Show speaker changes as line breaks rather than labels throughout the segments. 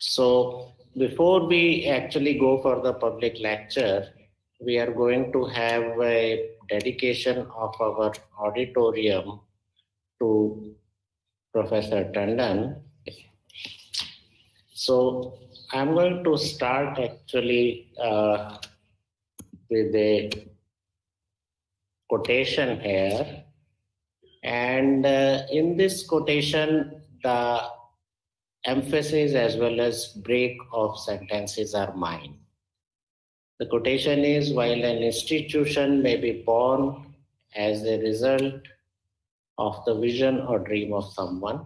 So before we actually go for the public lecture, we are going to have a dedication of our auditorium to Professor Tandon. So I'm going to start actually with a quotation here. And in this quotation, the emphasis as well as break of sentences are mine. The quotation is, while an institution may be born as a result of the vision or dream of someone,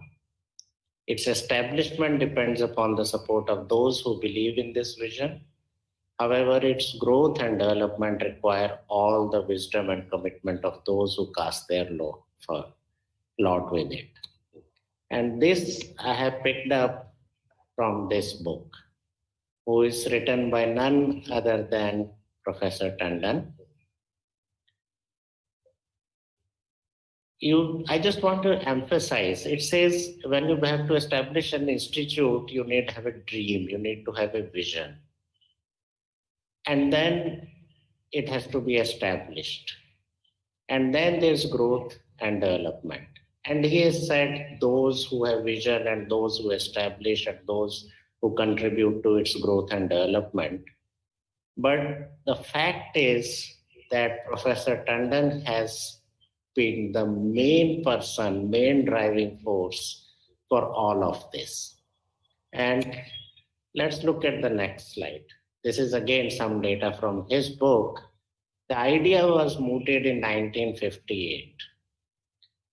its establishment depends upon the support of those who believe in this vision. However, its growth and development require all the wisdom and commitment of those who cast their lot with it. And this I have picked up from this book, who is written by none other than Professor Tandon. I just want to emphasize, it says when you have to establish an institute, you need to have a dream, you need to have a vision. And then it has to be established. And then there's growth and development. And he has said those who have vision and those who establish and those who contribute to its growth and development. But the fact is that Professor Tandon has been the main person, main driving force for all of this. And let's look at the next slide. This is again some data from his book. The idea was mooted in 1958.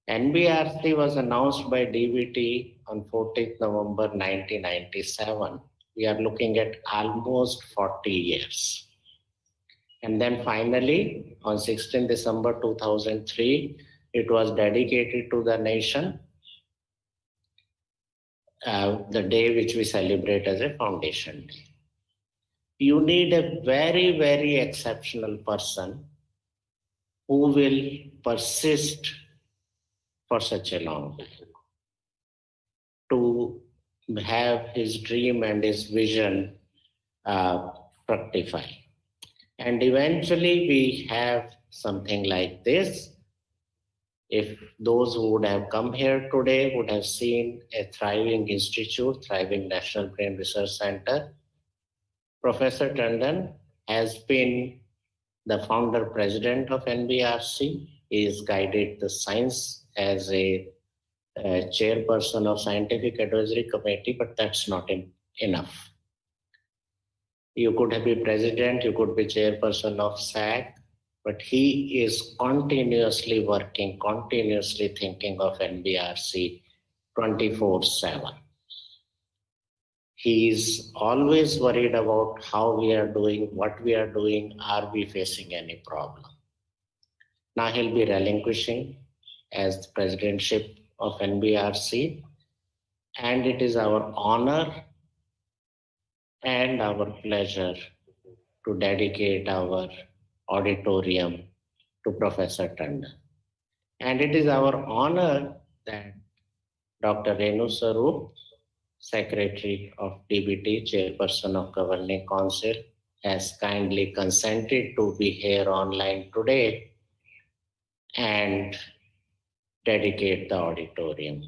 NBRC was announced by DBT on 14th November 1997. We are looking at almost 40 years. And then finally, on 16 December 2003, it was dedicated to the nation, the day which we celebrate as a foundation day. You need a very, very exceptional person who will persist for such a long time to have his dream and his vision fructify. And eventually we have something like this. If those who would have come here today would have seen a thriving institute, thriving National Brain Research Center, Professor Tandon has been the founder president of NBRC. He has guided the science as a chairperson of Scientific Advisory Committee, but that's not enough. You could be president, you could be chairperson of SAC, but he is continuously working, continuously thinking of NBRC 24/7. He is always worried about how we are doing, what we are doing, are we facing any problem. Now he'll be relinquishing as the presidentship of NBRC, and it is our honor and our pleasure to dedicate our auditorium to Professor Tandon. And it is our honor that Dr. Renu Swarup, Secretary of DBT, Chairperson of Governing Council, has kindly consented to be here online today and dedicate the auditorium.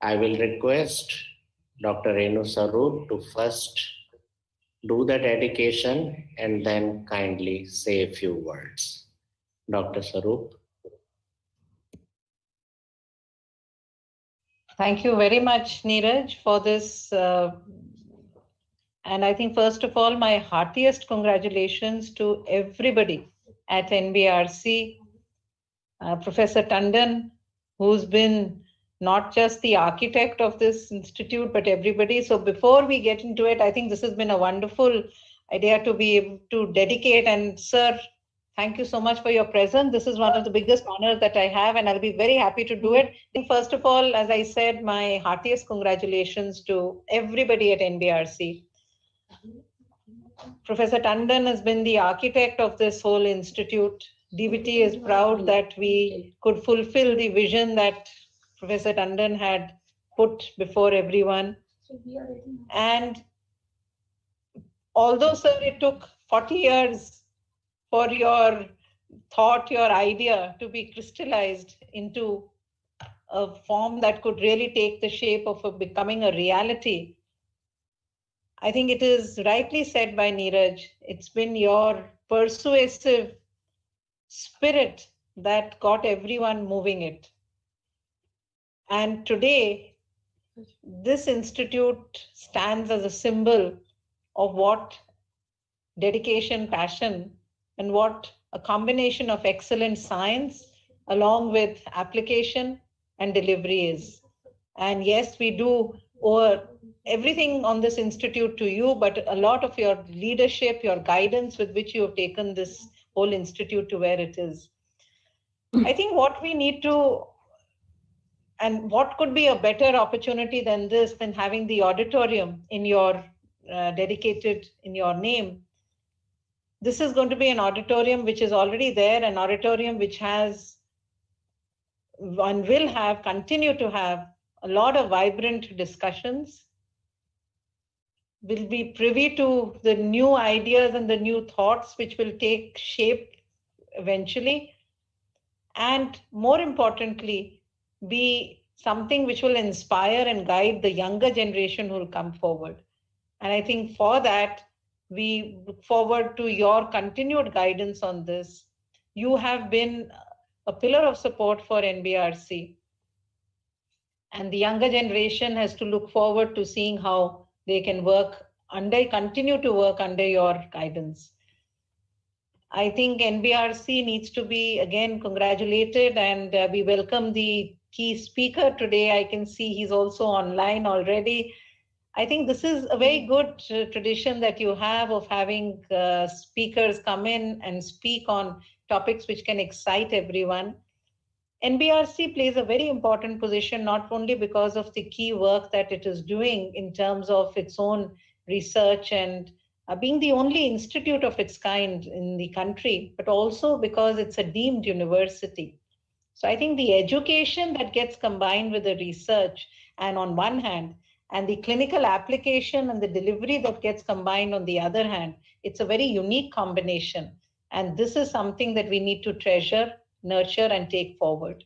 I will request Dr. Renu Swarup to first do the dedication and then kindly say a few words. Dr. Swarup.
Thank you very much, Neeraj, for this. And I think, first of all, my heartiest congratulations to everybody at NBRC. Professor Tandon, who's been not just the architect of this institute, but everybody. So before we get into it, I think this has been a wonderful idea to be able to dedicate. And sir, thank you so much for your presence. This is one of the biggest honors that I have, and I'll be very happy to do it. And first of all, as I said, my heartiest congratulations to everybody at NBRC. Professor Tandon has been the architect of this whole institute. DBT is proud that we could fulfill the vision that Professor Tandon had put before everyone. And although, sir, it took 40 years for your thought, your idea to be crystallized into a form that could really take the shape of becoming a reality, I think it is rightly said by Neeraj, it's been your persuasive spirit that got everyone moving it. And today, this institute stands as a symbol of what dedication, passion, and what a combination of excellent science along with application and delivery is. And yes, we do owe everything on this institute to you, but a lot of your leadership, your guidance with which you have taken this whole institute to where it is. I think what we need to, and what could be a better opportunity than this, than having the auditorium in your dedicated in your name. This is going to be an auditorium which is already there, an auditorium which has, one will have, continue to have a lot of vibrant discussions. We'll be privy to the new ideas and the new thoughts which will take shape eventually. And more importantly, be something which will inspire and guide the younger generation who will come forward. And I think for that, we look forward to your continued guidance on this. You have been a pillar of support for NBRC. And the younger generation has to look forward to seeing how they can continue to work under your guidance. I think NBRC needs to be again congratulated, and we welcome the key speaker today. I can see he's also online already. I think this is a very good tradition that you have of having speakers come in and speak on topics which can excite everyone. NBRC plays a very important position, not only because of the key work that it is doing in terms of its own research and being the only institute of its kind in the country, but also because it's a deemed university. So I think the education that gets combined with the research, and on one hand, and the clinical application and the delivery that gets combined on the other hand, it's a very unique combination. And this is something that we need to treasure, nurture, and take forward.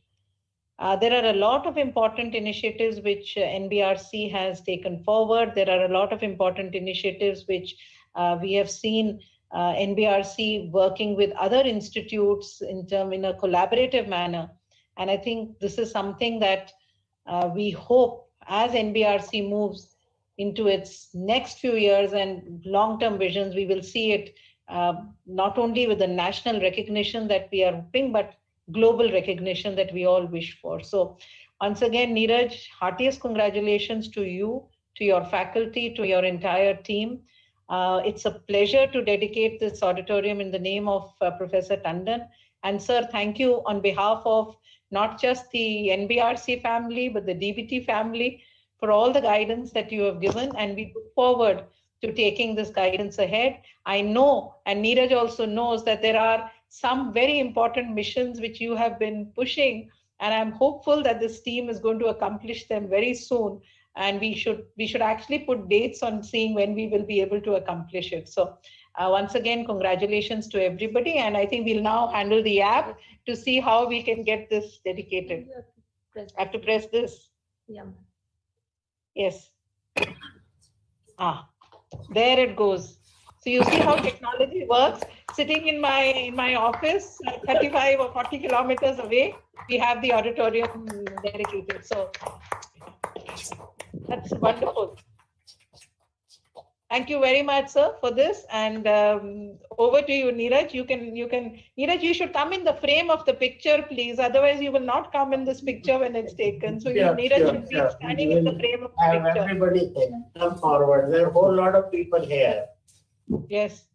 There are a lot of important initiatives which NBRC has taken forward. There are a lot of important initiatives which we have seen NBRC working with other institutes in a collaborative manner. And I think this is something that we hope as NBRC moves into its next few years and long-term visions, we will see it not only with the national recognition that we are hoping, but global recognition that we all wish for. So once again, Neeraj, heartiest congratulations to you, to your faculty, to your entire team. It's a pleasure to dedicate this auditorium in the name of Professor Tandon. And sir, thank you on behalf of not just the NBRC family, but the DBT family for all the guidance that you have given. And we look forward to taking this guidance ahead. I know, and Neeraj also knows, that there are some very important missions which you have been pushing, and I'm hopeful that this team is going to accomplish them very soon. And we should actually put dates on seeing when we will be able to accomplish it. So once again, congratulations to everybody. And I think we'll now handle the app to see how we can get this dedicated. I have to press this.
Yeah.
Yes. There it goes. So you see how technology works. Sitting in my office, 35 or 40 kilometers away, we have the auditorium dedicated. So that's wonderful. Thank you very much, sir, for this. And over to you, Neeraj. Neeraj, you should come in the frame of the picture, please. Otherwise, you will not come in this picture when it's taken. So Neeraj should be standing in the frame of the picture.
Everybody come forward. There are a whole lot of people here.
Yes.